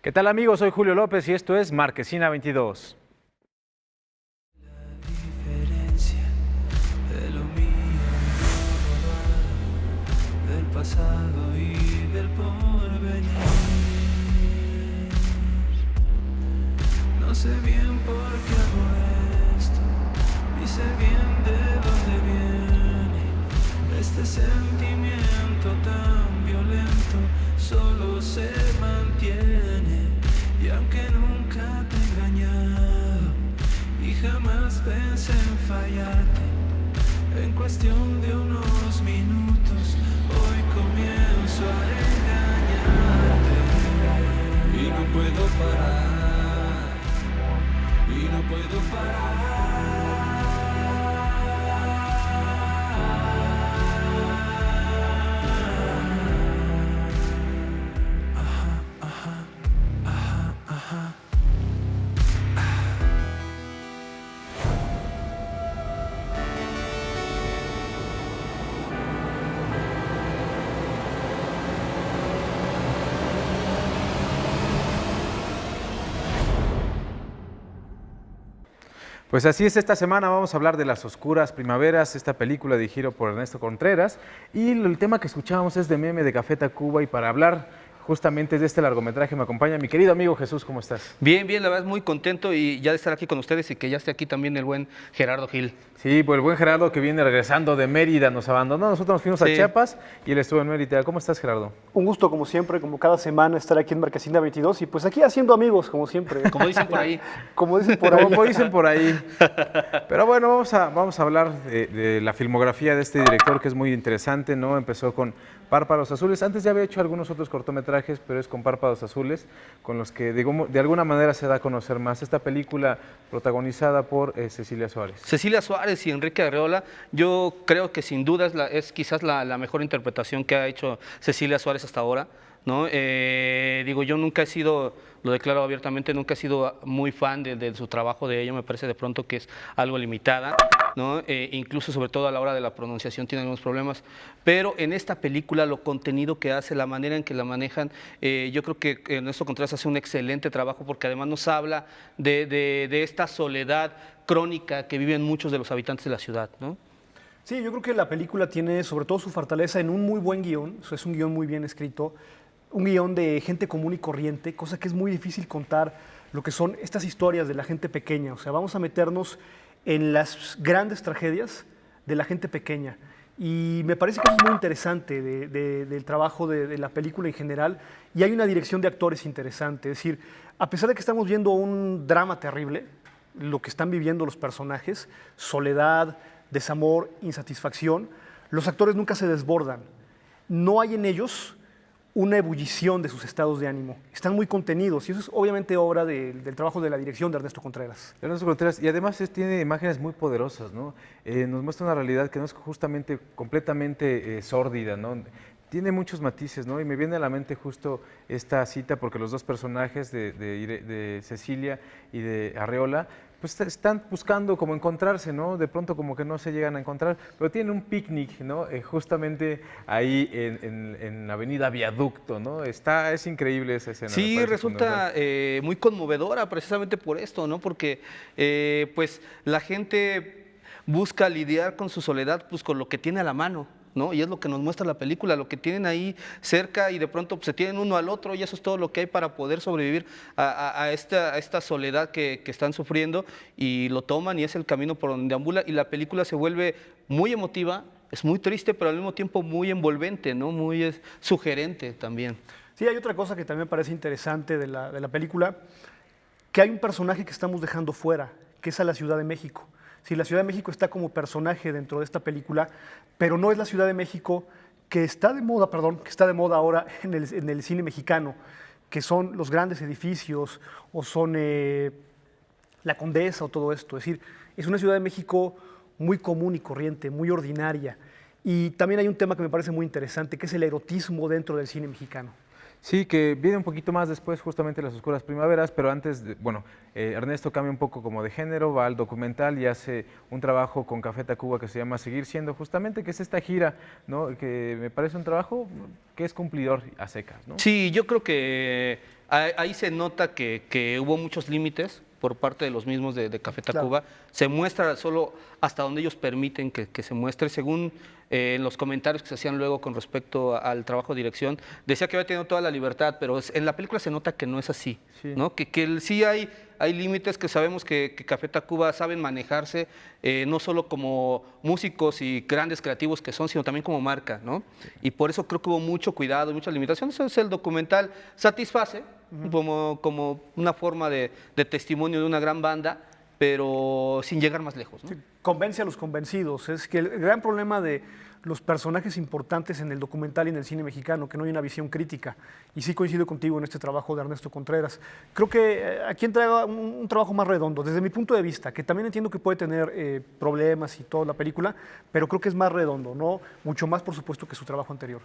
¿Qué tal amigos? Soy Julio López y esto es Marquesina 22. Diferencia de lo mío, del pasado y del porvenir. No sé bien por qué hago esto, ni sé bien de dónde viene este sentimiento tan violento. Solo se mantiene y aunque nunca te he engañado y jamás pensé en fallarte, en cuestión de unos minutos hoy comienzo a engañarte y no puedo parar, y no puedo parar. Pues así es, esta semana vamos a hablar de Las Oscuras Primaveras, esta película dirigida por Ernesto Contreras. Y el tema que escuchábamos es de Meme de Café Tacuba, y para hablar justamente de este largometraje me acompaña mi querido amigo Jesús. ¿Cómo estás? Bien, bien, la verdad muy contento y ya de estar aquí con ustedes y que ya esté aquí también el buen Gerardo Gil. Sí, pues el buen Gerardo que viene regresando de Mérida, nos abandonó. Nosotros nos fuimos a Sí. Chiapas y él estuvo en Mérida. ¿Cómo estás, Gerardo? Un gusto, como siempre, como cada semana, estar aquí en Marquesina 22 y pues aquí haciendo amigos, como siempre. Como dicen por ahí. Como dicen por ahí. Como dicen por ahí. Pero bueno, vamos a hablar de la filmografía de este director, que es muy interesante, ¿no? Empezó con Párpados Azules. Antes ya había hecho algunos otros cortometrajes, pero es con Párpados Azules, con los que de alguna manera se da a conocer más. Esta película protagonizada por Cecilia Suárez. Cecilia Suárez y Enrique Arreola, yo creo que sin duda es quizás la mejor interpretación que ha hecho Cecilia Suárez hasta ahora, ¿no? Digo, yo nunca he sido, lo declaro abiertamente, nunca he sido muy fan de su trabajo de ella, me parece de pronto que es algo limitada, ¿no? Incluso sobre todo a la hora de la pronunciación tiene algunos problemas, pero en esta película lo contenido que hace, la manera en que la manejan, yo creo que Ernesto Contreras hace un excelente trabajo porque además nos habla de esta soledad crónica que viven muchos de los habitantes de la ciudad, ¿no? Sí, yo creo que la película tiene sobre todo su fortaleza en un muy buen guión, o sea, es un guión muy bien escrito, un guión de gente común y corriente, cosa que es muy difícil contar lo que son estas historias de la gente pequeña, o sea, vamos a meternos en las grandes tragedias de la gente pequeña. Y me parece que eso es muy interesante del trabajo de la película en general, y hay una dirección de actores interesante, es decir, a pesar de que estamos viendo un drama terrible, lo que están viviendo los personajes, soledad, desamor, insatisfacción, los actores nunca se desbordan. No hay en ellos una ebullición de sus estados de ánimo. Están muy contenidos y eso es obviamente obra del trabajo de la dirección de Ernesto Contreras. Ernesto Contreras, y además tiene imágenes muy poderosas, ¿no? Nos muestra una realidad que no es justamente completamente sórdida, ¿no? Tiene muchos matices, ¿no? Y me viene a la mente justo esta cita porque los dos personajes de Cecilia y de Arreola pues están buscando como encontrarse, ¿no? De pronto como que no se llegan a encontrar, pero tienen un picnic, ¿no? Justamente ahí en la avenida Viaducto, ¿no? Es increíble esa escena. Sí, resulta muy conmovedora precisamente por esto, ¿no? Porque pues la gente busca lidiar con su soledad pues con lo que tiene a la mano, ¿no? Y es lo que nos muestra la película, lo que tienen ahí cerca y de pronto pues, se tienen uno al otro y eso es todo lo que hay para poder sobrevivir a esta soledad que están sufriendo y lo toman y es el camino por donde ambula y la película se vuelve muy emotiva, es muy triste pero al mismo tiempo muy envolvente, ¿no? Muy sugerente también. Sí, hay otra cosa que también me parece interesante de la película, que hay un personaje que estamos dejando fuera, que es a la Ciudad de México. Sí, la Ciudad de México está como personaje dentro de esta película, pero no es la Ciudad de México que está de moda, que está de moda ahora en el cine mexicano, que son los grandes edificios o son la Condesa o todo esto. Es decir, es una Ciudad de México muy común y corriente, muy ordinaria. Y también hay un tema que me parece muy interesante, que es el erotismo dentro del cine mexicano. Sí, que viene un poquito más después, justamente Las Oscuras Primaveras, pero antes, bueno, Ernesto cambia un poco como de género, va al documental y hace un trabajo con Café Tacuba que se llama Seguir Siendo, justamente, que es esta gira, ¿no? Que me parece un trabajo que es cumplidor a secas, ¿no? Sí, yo creo que ahí se nota que hubo muchos límites por parte de los mismos de Café Tacuba. Se muestra solo hasta donde ellos permiten que se muestre, según en los comentarios que se hacían luego con respecto al trabajo de dirección, decía que había tenido toda la libertad, pero en la película se nota que no es así, Sí. ¿no? Sí hay límites que sabemos que Café Tacuba saben manejarse, no solo como músicos y grandes creativos que son, sino también como marca, ¿no? Y por eso creo que hubo mucho cuidado y muchas limitaciones. Eso es el documental, satisface como una forma de testimonio de una gran banda, pero sin llegar más lejos, ¿no? Sí, convence a los convencidos. Es que el gran problema de los personajes importantes en el documental y en el cine mexicano, que no hay una visión crítica. Y sí coincido contigo en este trabajo de Ernesto Contreras. Creo que aquí entrega un trabajo más redondo, desde mi punto de vista, que también entiendo que puede tener problemas y toda la película, pero creo que es más redondo, ¿no? Mucho más, por supuesto, que su trabajo anterior.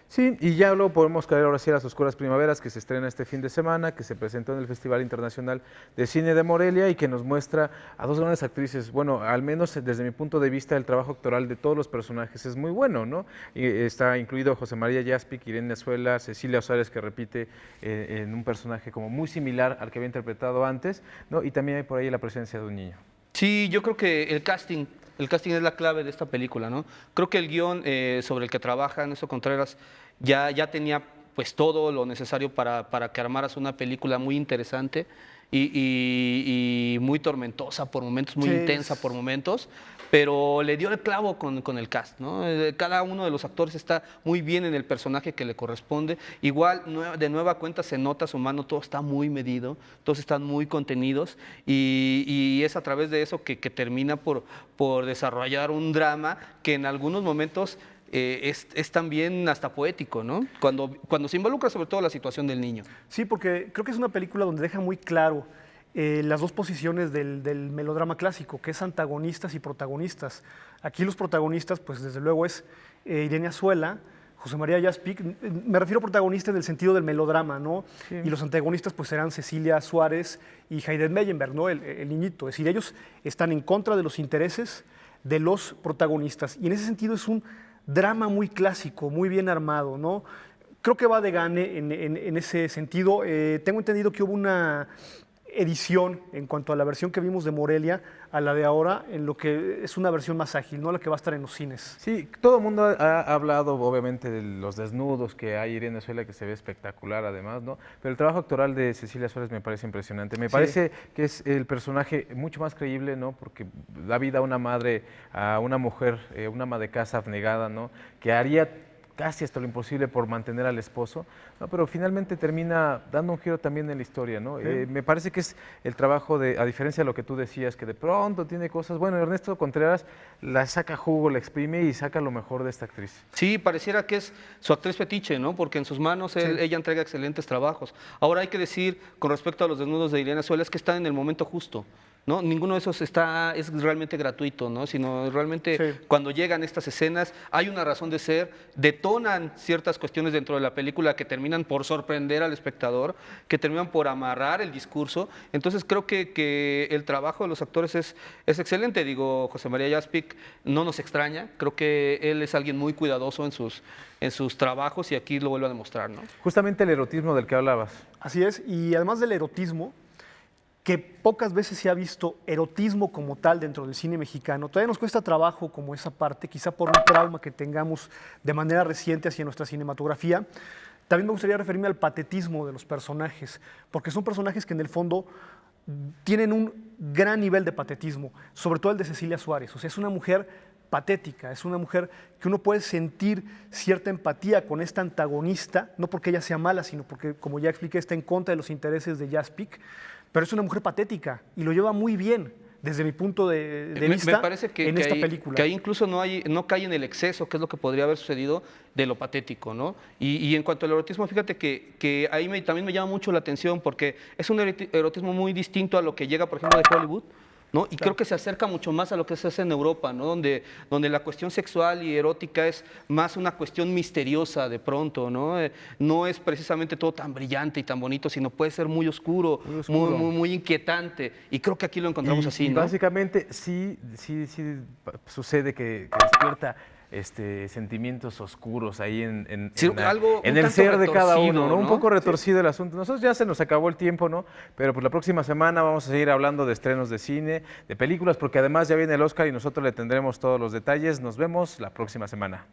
Sí, y ya luego podemos caer ahora sí a Las Oscuras Primaveras, que se estrena este fin de semana, que se presentó en el Festival Internacional de Cine de Morelia y que nos muestra a dos grandes actrices. Bueno, al menos desde mi punto de vista, el trabajo actoral de todos los personajes es muy bueno, ¿no? Y está incluido José María Jaspic, Irene Azuela, Cecilia Suárez, que repite en un personaje como muy similar al que había interpretado antes, ¿no? Y también hay por ahí la presencia de un niño. Sí, yo creo que el casting es la clave de esta película, ¿no? Creo que el guión sobre el que trabaja Ernesto Contreras ya tenía pues todo lo necesario para que armaras una película muy interesante y muy tormentosa por momentos, muy intensa por momentos, pero le dio el clavo con el cast, ¿no? Cada uno de los actores está muy bien en el personaje que le corresponde. Igual, de nueva cuenta, se nota su mano, todo está muy medido, todos están muy contenidos y es a través de eso que termina por desarrollar un drama que en algunos momentos es también hasta poético, ¿no? Cuando se involucra sobre todo la situación del niño. Sí, porque creo que es una película donde deja muy claro las dos posiciones del melodrama clásico, que es antagonistas y protagonistas. Aquí los protagonistas, pues desde luego es Irene Azuela, José María Jaspic, me refiero a protagonistas en el sentido del melodrama, ¿no? Sí. Y los antagonistas pues serán Cecilia Suárez y Hayden Meyenberg, ¿no? El niñito. Es decir, ellos están en contra de los intereses de los protagonistas. Y en ese sentido es un drama muy clásico, muy bien armado, ¿no? Creo que va de gane en ese sentido. Tengo entendido que hubo una edición en cuanto a la versión que vimos de Morelia a la de ahora, en lo que es una versión más ágil, ¿no? La que va a estar en los cines. Sí, todo el mundo ha hablado obviamente de los desnudos que hay en Venezuela, que se ve espectacular además, ¿no? Pero el trabajo actoral de Cecilia Suárez me parece impresionante. Me parece que es el personaje mucho más creíble, ¿no? Porque da vida a una madre, a una mujer, una ama de casa abnegada, ¿no? Que haría casi hasta lo imposible por mantener al esposo, ¿no? Pero finalmente termina dando un giro también en la historia, ¿no? Me parece que es el trabajo a diferencia de lo que tú decías, que de pronto tiene cosas, bueno, Ernesto Contreras la saca jugo, la exprime y saca lo mejor de esta actriz. Sí, pareciera que es su actriz fetiche, ¿no? Porque en sus manos ella entrega excelentes trabajos. Ahora hay que decir, con respecto a los desnudos de Irene Azuela, es que están en el momento justo, ¿no? Ninguno de esos es realmente gratuito, ¿no? Sino realmente cuando llegan estas escenas hay una razón de ser, detonan ciertas cuestiones dentro de la película que terminan por sorprender al espectador, que terminan por amarrar el discurso. Entonces creo que el trabajo de los actores es excelente. Digo, José María Jaspic no nos extraña, creo que él es alguien muy cuidadoso en sus trabajos y aquí lo vuelve a demostrar, ¿no? Justamente el erotismo del que hablabas. Así es, y además del erotismo, que pocas veces se ha visto erotismo como tal dentro del cine mexicano. Todavía nos cuesta trabajo como esa parte, quizá por un trauma que tengamos de manera reciente hacia nuestra cinematografía. También me gustaría referirme al patetismo de los personajes, porque son personajes que en el fondo tienen un gran nivel de patetismo, sobre todo el de Cecilia Suárez. O sea, es una mujer patética, es una mujer que uno puede sentir cierta empatía con esta antagonista, no porque ella sea mala, sino porque, como ya expliqué, está en contra de los intereses de Jaspic. Pero es una mujer patética y lo lleva muy bien desde mi punto de vista me parece en esta película. Que ahí incluso no cae en el exceso, que es lo que podría haber sucedido de lo patético, ¿no? Y en cuanto al erotismo, fíjate que ahí también me llama mucho la atención porque es un erotismo muy distinto a lo que llega, por ejemplo, de Hollywood, ¿no? Y creo que se acerca mucho más a lo que se hace en Europa, ¿no? Donde la cuestión sexual y erótica es más una cuestión misteriosa de pronto, ¿no? No es precisamente todo tan brillante y tan bonito, sino puede ser muy oscuro, muy inquietante. Y creo que aquí lo encontramos así, ¿no? Básicamente sí sucede que despierta sentimientos oscuros ahí Sí, algo en un el tanto ser de cada retorcido, uno, ¿no? Un ¿no? poco retorcido el asunto. Nosotros ya se nos acabó el tiempo, ¿no? Pero pues la próxima semana vamos a seguir hablando de estrenos de cine, de películas, porque además ya viene el Oscar y nosotros le tendremos todos los detalles. Nos vemos la próxima semana.